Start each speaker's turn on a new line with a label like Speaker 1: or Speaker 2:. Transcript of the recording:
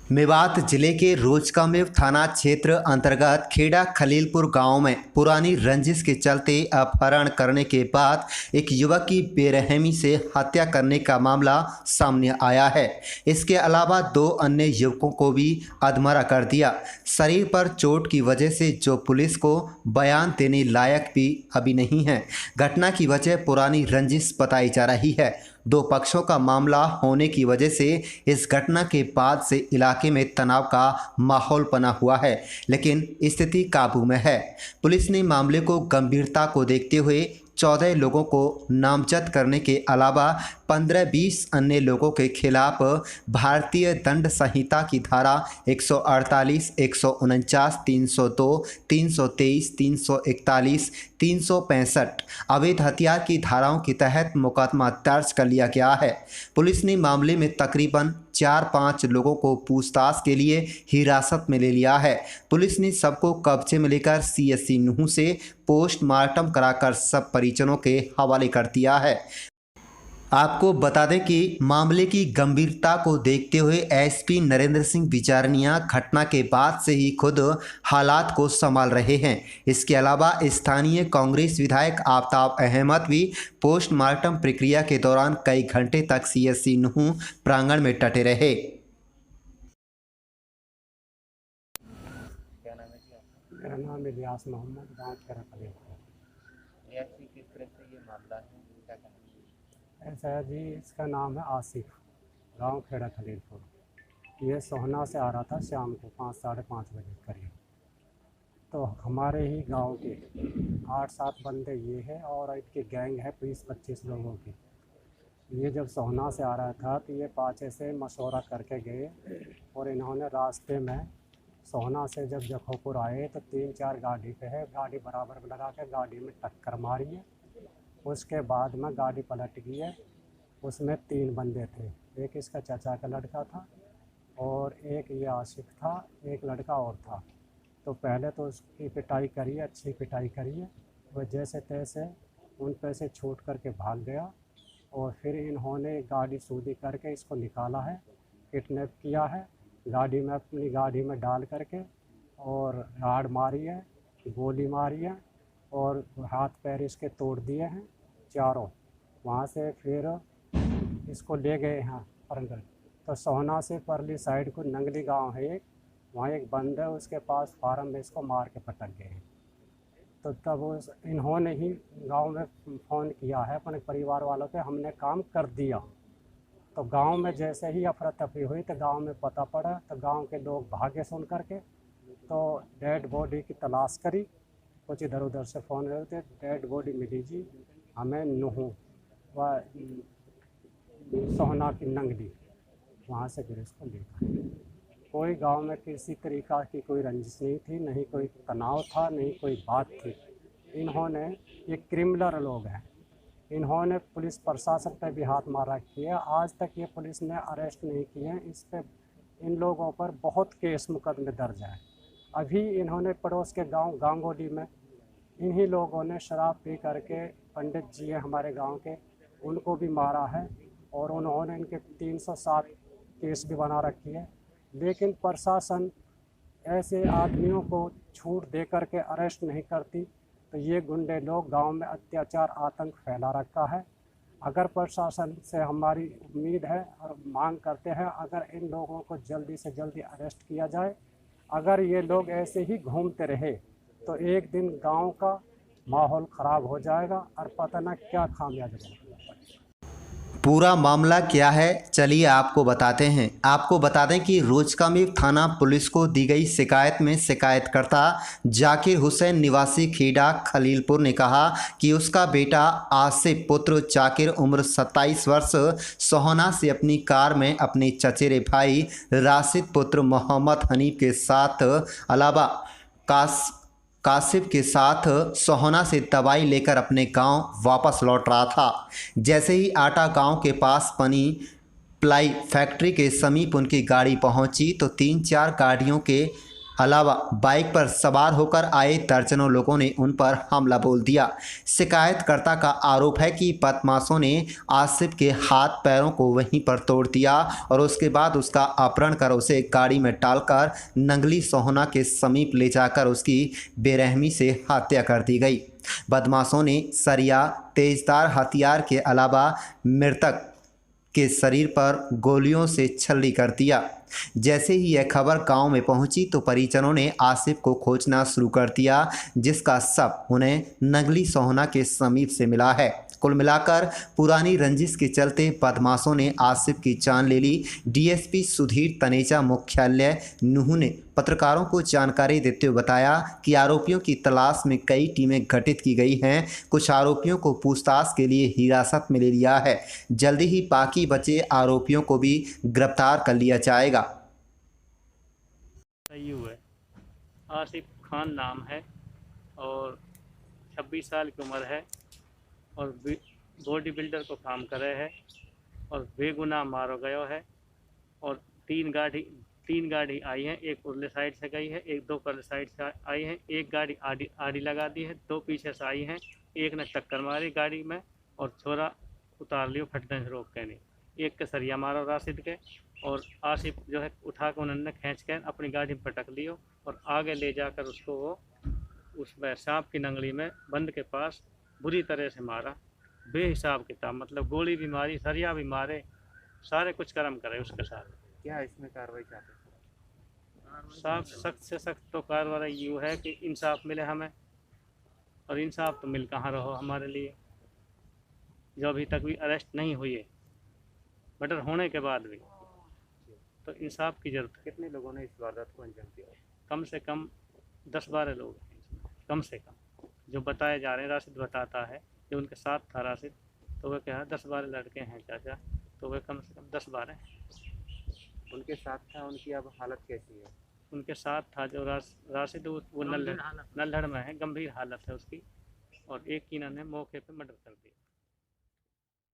Speaker 1: मेवात जिले के रोजकामेव थाना क्षेत्र अंतर्गत खेड़ा खलीलपुर गांव में पुरानी रंजिश के चलते अपहरण करने के बाद एक युवक की बेरहमी से हत्या करने का मामला सामने आया है। इसके अलावा दो अन्य युवकों को भी अधमरा कर दिया। शरीर पर चोट की वजह से जो पुलिस को बयान देने लायक भी अभी नहीं है। घटना की वजह पुरानी रंजिश बताई जा रही है। दो पक्षों का मामला होने की वजह से इस घटना के बाद से इलाके में तनाव का माहौल बना हुआ है, लेकिन स्थिति काबू में है। पुलिस ने मामले को गंभीरता को देखते हुए 14 लोगों को नामजद करने के अलावा 15-20 अन्य लोगों के खिलाफ भारतीय दंड संहिता की धारा 148, 149, 302, 323, 341, 365 अवैध हथियार की धाराओं के तहत मुकदमा दर्ज कर लिया गया है। पुलिस ने मामले में तकरीबन 4-5 लोगों को पूछताछ के लिए हिरासत में ले लिया है। पुलिस ने सबको कब्जे में लेकर CSC नूंह से पोस्टमार्टम कराकर सब परिजनों के हवाले कर दिया है। आपको बता दें कि मामले की गंभीरता को देखते हुए SP नरेंद्र सिंह बिचारनिया घटना के बाद से ही खुद हालात को संभाल रहे हैं। इसके अलावा स्थानीय कांग्रेस विधायक आफ्ताब अहमद भी पोस्टमार्टम प्रक्रिया के दौरान कई घंटे तक CSC नूंह प्रांगण में डटे रहे।
Speaker 2: क्या नाम है जी आपका?
Speaker 3: मेरा नाम इलियास मोहम्मद, गाँव खेड़ा खलीलपुर।
Speaker 2: इलियास जी, किस तरह से ये मामला है, क्या कहना है?
Speaker 3: ऐसा है जी, इसका नाम है आसिफ, गांव खेड़ा खलीलपुर। ये सोहना से आ रहा था शाम को 5-5:30 बजे करीब। तो हमारे ही गांव के 8-7 बंदे ये है और इनकी गैंग है 20-25 लोगों की। ये जब सोहना से आ रहा था तो ये पाछे से मशवरा करके गए और इन्होंने रास्ते में सोहना से जब जखोपुर आए तो 3-4 गाड़ी पे है, गाड़ी बराबर में लगा के गाड़ी में टक्कर मारी है। उसके बाद में गाड़ी पलट गई है। उसमें 3 बंदे थे, एक इसका चाचा का लड़का था और एक ये आशिफ था, एक लड़का और था। तो पहले तो उसकी पिटाई करी, अच्छी पिटाई करी है। वह जैसे तैसे उन पे से छूट करके भाग गया और फिर इन्होंने गाड़ी सूदी करके इसको निकाला है, किडनैप किया है, गाड़ी में अपनी गाड़ी में डाल करके और राड़ मारी है, गोली मारी है और हाथ पैर इसके तोड़ दिए हैं चारों। वहाँ से फिर इसको ले गए हैं परंगल। तो सोहना से परली साइड को नंगली गांव है एक, वहाँ एक बंद है, उसके पास फार्म में इसको मार के पटक गए हैं। तो तब इन्होंने ही गांव में फ़ोन किया है अपने परिवार वालों के, हमने काम कर दिया। तो गांव में जैसे ही अफरा तफरी हुई तो गांव में पता पड़ा, तो गांव के लोग भागे सुन करके, तो डेड बॉडी की तलाश करी। कुछ इधर उधर से फ़ोन करते, डेड बॉडी मिली जी हमें नूंह व सोहना की नंगली, वहाँ से फिर इसको लेकर। कोई गांव में किसी तरीका की कोई रंजिश नहीं थी, नहीं कोई तनाव था, नहीं कोई बात थी। इन्होंने, ये क्रिमिनल लोग हैं, इन्होंने पुलिस प्रशासन पर भी हाथ मार रखी है। आज तक ये पुलिस ने अरेस्ट नहीं किए हैं। इस पे इन लोगों पर बहुत केस मुकदमे दर्ज हैं। अभी इन्होंने पड़ोस के गांव गांगोली में इन्हीं लोगों ने शराब पी करके, पंडित जी हैं हमारे गांव के, उनको भी मारा है और उन्होंने इनके 307 केस भी बना रखी है। लेकिन प्रशासन ऐसे आदमियों को छूट दे करके अरेस्ट नहीं करती। तो ये गुंडे लोग गांव में अत्याचार आतंक फैला रखा है। अगर प्रशासन से हमारी उम्मीद है और मांग करते हैं, अगर इन लोगों को जल्दी से जल्दी अरेस्ट किया जाए। अगर ये लोग ऐसे ही घूमते रहे तो एक दिन गांव का माहौल ख़राब हो जाएगा और पता न क्या खामियाजा मिलेगा।
Speaker 1: पूरा मामला क्या है, चलिए आपको बताते हैं। आपको बता दें कि रोजकामेव थाना पुलिस को दी गई शिकायत में शिकायतकर्ता जाकिर हुसैन निवासी खेड़ा खलीलपुर ने कहा कि उसका बेटा आसिफ पुत्र जाकिर उम्र 27 वर्ष सोहना से अपनी कार में अपने चचेरे भाई राशिद पुत्र मोहम्मद हनीफ के साथ अलावा कासिफ के साथ सोहना से दवाई लेकर अपने गांव वापस लौट रहा था। जैसे ही आटा गांव के पास बनी प्लाई फैक्ट्री के समीप उनकी गाड़ी पहुंची तो 3-4 गाड़ियों के अलावा बाइक पर सवार होकर आए दर्जनों लोगों ने उन पर हमला बोल दिया। शिकायतकर्ता का आरोप है कि बदमाशों ने आसिफ के हाथ पैरों को वहीं पर तोड़ दिया और उसके बाद उसका अपहरण कर उसे गाड़ी में डालकर नंगली सोहना के समीप ले जाकर उसकी बेरहमी से हत्या कर दी गई। बदमाशों ने सरिया, तेजधार हथियार के अलावा मृतक के शरीर पर गोलियों से छल्ली कर दिया। जैसे ही यह खबर गांव में पहुंची तो परिजनों ने आसिफ को खोजना शुरू कर दिया, जिसका शव उन्हें नंगली सोहना के समीप से मिला है। कुल मिलाकर पुरानी रंजिश के चलते बदमाशों ने आसिफ की जान ले ली। डीएसपी सुधीर तनेजा मुख्यालय नूंह ने पत्रकारों को जानकारी देते हुए बताया कि आरोपियों की तलाश में कई टीमें गठित की गई हैं। कुछ आरोपियों को पूछताछ के लिए हिरासत में ले लिया है। जल्दी ही बाकी बचे आरोपियों को भी गिरफ्तार कर लिया जाएगा।
Speaker 4: सही है। आसिफ खान नाम है और 26 साल की उम्र है और बॉडी बिल्डर को काम करे है और बेगुनाह मारो गयो है। और तीन गाड़ी आई है, एक उरले साइड से गई है, एक दो परले साइड से आई है, एक गाड़ी आड़ी लगा दी है, दो पीछे से आई हैं। एक ने टक्कर मारी गाड़ी में और छोरा उतार लियो फटने से रोक के नहीं। एक के सरिया मारो राशिद के और आसिफ जो है उठा के उन्होंने खींच के अपनी गाड़ी में पटक लियो और आगे ले जाकर उसको वो उस सांप की नंगली में बंद के पास बुरी तरह से मारा। बेहिसाब किताब, मतलब गोली भी मारी, सरिया भी मारे, सारे कुछ कर्म करे उसके साथ।
Speaker 2: क्या इसमें कार्रवाई चाहते हैं?
Speaker 4: साफ सख्त से सख्त तो कार्रवाई यूँ है कि इंसाफ मिले हमें, और इंसाफ तो मिल कहाँ रहो हमारे लिए, जो अभी तक भी अरेस्ट नहीं हुई है, मर्डर होने के बाद भी तो इंसाफ की जरूरत है।
Speaker 2: कितने लोगों ने इस वारदात को अंजाम दिया?
Speaker 4: कम से कम 10-12 लोग हैं इसमें, कम से कम जो बताए जा रहे हैं। राशिद बताता है जो उनके साथ था राशिद, तो वह कहा 10-12 लड़के हैं चाचा, तो वह कम से कम 10-12 हैं।
Speaker 2: उनके साथ था, उनकी अब हालत कैसी है?
Speaker 4: उनके साथ था जो राशिद, वो नल्हड़ में है, गंभीर हालत है उसकी, और एक की इन्होंने मौके पे मर्डर कर दिया।